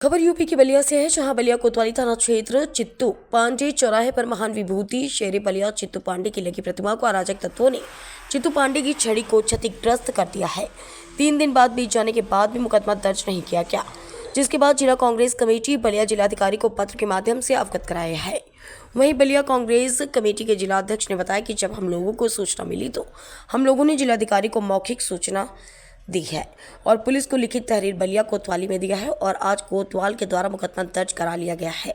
खबर यूपी की बलिया से है, जहां बलिया कोतवाली थाना क्षेत्र चित्तू पांडे चौराहे पर महान विभूति शेरे बलिया चित्तू पांडे की लगी प्रतिमा को अराजक तत्वों ने चित्तू पांडे की छड़ी को क्षतिग्रस्त कर दिया है। 3 दिन बाद बीत जाने के बाद भी मुकदमा दर्ज नहीं किया गया, जिसके बाद जिला कांग्रेस कमेटी बलिया जिलाधिकारी को पत्र के माध्यम से अवगत कराया है। वहीं बलिया कांग्रेस कमेटी के जिलाध्यक्ष ने बताया कि जब हम लोगों को सूचना मिली तो हम लोगों ने जिलाधिकारी को मौखिक सूचना दी है और पुलिस को लिखित तहरीर बलिया कोतवाली में दिया है और आज कोतवाल के द्वारा मुकदमा दर्ज करा लिया गया है।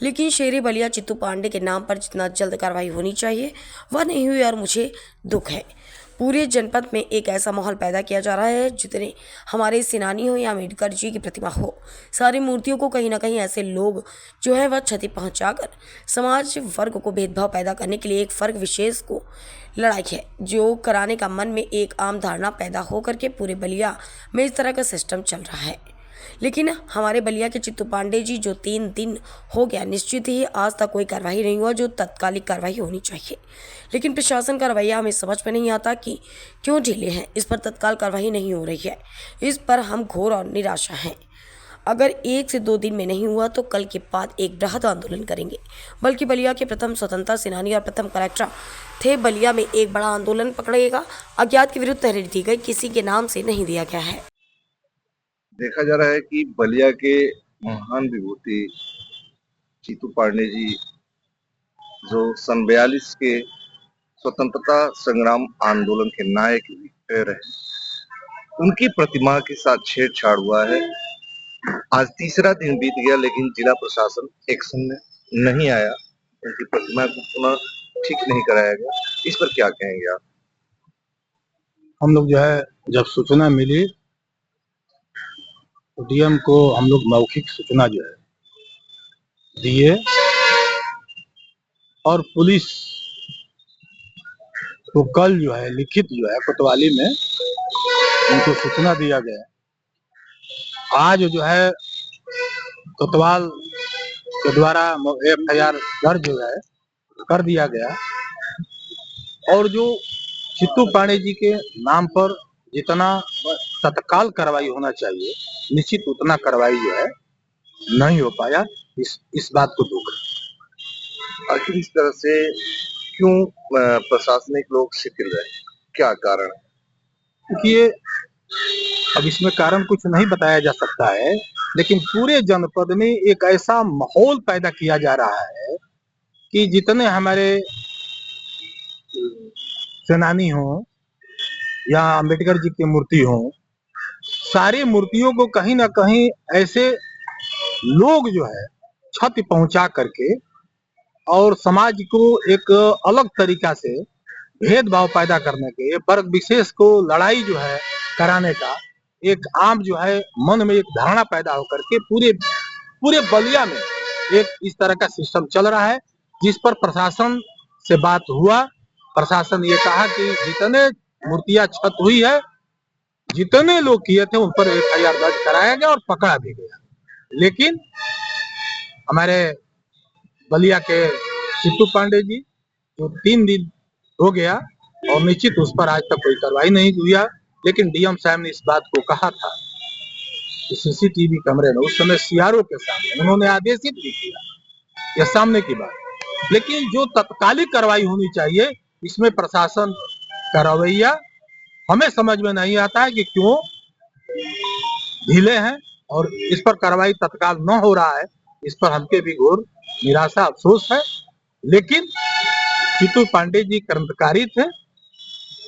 लेकिन शेरे बलिया चित्तू पांडे के नाम पर जितना जल्द कार्रवाई होनी चाहिए वह नहीं हुई और मुझे दुख है। पूरे जनपद में एक ऐसा माहौल पैदा किया जा रहा है जितने हमारे सेनानी हो या अम्बेडकर जी की प्रतिमा हो, सारी मूर्तियों को कहीं ना कहीं ऐसे लोग जो है वह क्षति पहुंचाकर समाज वर्ग को भेदभाव पैदा करने के लिए एक वर्ग विशेष को लड़ाई है, जो कराने का मन में एक आम धारणा पैदा होकर के पूरे बलिया में इस तरह का सिस्टम चल रहा है। लेकिन हमारे बलिया के चित्तू पांडे जी जो 3 दिन हो गया, निश्चित ही आज तक कोई कार्रवाई नहीं हुआ, जो तत्कालिक कार्रवाई होनी चाहिए। लेकिन प्रशासन का रवैया हमें समझ में नहीं आता कि क्यों ढीले हैं, इस पर तत्काल कार्रवाई नहीं हो रही है। इस पर हम घोर और निराशा हैं। अगर 1 से 2 दिन में नहीं हुआ तो कल के बाद एक बृहद आंदोलन करेंगे। बल्कि बलिया के प्रथम स्वतंत्रता सेनानी और प्रथम कलेक्टर थे बलिया में एक बड़ा आंदोलन पकड़ेगा। अज्ञात के विरुद्ध तहरीर दी गई, किसी के नाम से नहीं दिया गया है। देखा जा रहा है कि बलिया के महान विभूति चित्तू पांडे जी जो सन 42 के स्वतंत्रता संग्राम आंदोलन के नायक रहे, उनकी प्रतिमा के साथ छेड़छाड़ हुआ है। आज तीसरा दिन बीत गया लेकिन जिला प्रशासन एक्शन में नहीं आया, उनकी प्रतिमा को पुनः ठीक नहीं कराया गया। इस पर क्या कहेंगे आप? हम लोग जो है जब सूचना मिली तो डीएम को हम लोग मौखिक सूचना जो है दिए और पुलिस को कल जो है लिखित जो है कोतवाली में उनको सूचना दिया गया। आज जो है कोतवाल के द्वारा FIR दर्ज जो है कर दिया गया और जो चित्तू पांडे जी के नाम पर जितना तत्काल कार्रवाई होना चाहिए निश्चित उतना कार्रवाई जो है नहीं हो पाया। इस बात को दुख है। आखिर इस तरह से क्यों प्रशासनिक लोग शिथिल रहे, क्या कारण? क्योंकि ये अब इसमें कारण कुछ नहीं बताया जा सकता है, लेकिन पूरे जनपद में एक ऐसा माहौल पैदा किया जा रहा है कि जितने हमारे सेनानी हो या अम्बेडकर जी की मूर्ति हो, सारी मूर्तियों को कहीं ना कहीं ऐसे लोग जो है क्षति पहुंचा करके और समाज को एक अलग तरीका से भेदभाव पैदा करने के, वर्ग विशेष को लड़ाई जो है कराने का एक आम जो है मन में एक धारणा पैदा होकर के पूरे बलिया में एक इस तरह का सिस्टम चल रहा है, जिस पर प्रशासन से बात हुआ। प्रशासन ये कहा कि जितने मूर्तियां क्षत हुई है, जितने लोग किए थे उन पर FIR दर्ज कराया गया और पकड़ा भी गया। लेकिन हमारे बलिया के चित्तू पांडे जी जो 3 दिन हो गया और निश्चित उस पर आज तक कोई कार्रवाई नहीं हुई। लेकिन डीएम साहब ने इस बात को कहा था कि CCTV कैमरे में उस समय CRO के सामने उन्होंने आदेशित भी किया, यह सामने की बात। लेकिन जो तत्कालिक कार्रवाई होनी चाहिए, इसमें प्रशासन का रवैया हमें समझ में नहीं आता है कि क्यों ढीले हैं और इस पर कार्रवाई तत्काल न हो रहा है। इस पर हमके भी घोर निराशा अफसोस है। लेकिन चित्तू पांडे जी क्रांतिकारी थे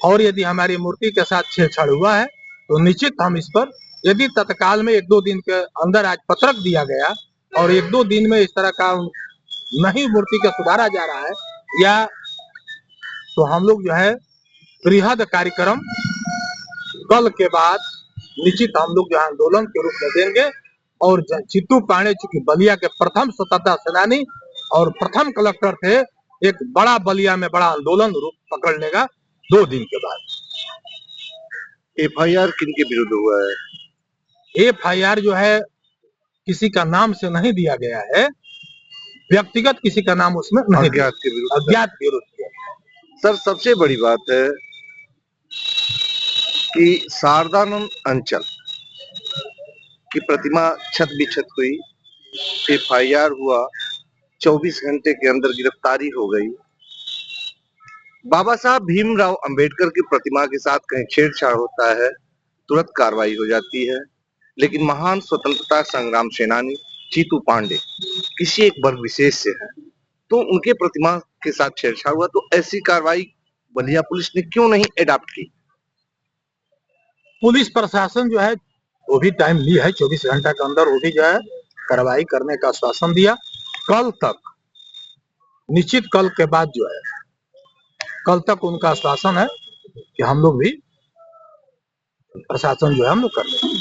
और यदि हमारी मूर्ति के साथ छेड़छाड़ हुआ है तो निश्चित हम इस पर, यदि तत्काल में 1-2 दिन के अंदर आज पत्रक दिया गया और 1-2 दिन में इस तरह का नहीं मूर्ति को सुधारा जा रहा है या तो हम लोग जो है बृहद कार्यक्रम कल के बाद निश्चित हम लोग जो आंदोलन के रूप में देंगे। और चित्तू पांडे चूंकि बलिया के प्रथम स्वतंत्रता सेनानी और प्रथम कलेक्टर थे, एक बड़ा बलिया में बड़ा आंदोलन रूप पकड़ लेगा 2 दिन के बाद। FIR किनके विरुद्ध हुआ है? FIR जो है किसी का नाम से नहीं दिया गया है, व्यक्तिगत किसी का नाम उसमें नहीं, अज्ञात के विरुद्ध। अज्ञात विरुद्ध। सर, सबसे बड़ी बात है कि शारदानंद अंचल की प्रतिमा छत बिछत हुई, FIR हुआ, 24 घंटे के अंदर गिरफ्तारी हो गई। बाबा साहब भीमराव अंबेडकर की प्रतिमा के साथ कहीं छेड़छाड़ होता है, तुरंत कार्रवाई हो जाती है। लेकिन महान स्वतंत्रता संग्राम सेनानी चीतू पांडे किसी एक वर्ग विशेष से है, तो उनके प्रतिमा के साथ छेड़छाड़ हुआ, तो ऐसी कार्रवाई बलिया पुलिस ने क्यों नहीं एडॉप्ट की? पुलिस प्रशासन जो है वो भी टाइम ली है, 24 घंटा के अंदर वो भी जो है कार्रवाई करने का आश्वासन दिया। कल तक निश्चित, कल के बाद जो है कल तक उनका आश्वासन है कि हम लोग भी प्रशासन जो है हम लोग कर लेंगे।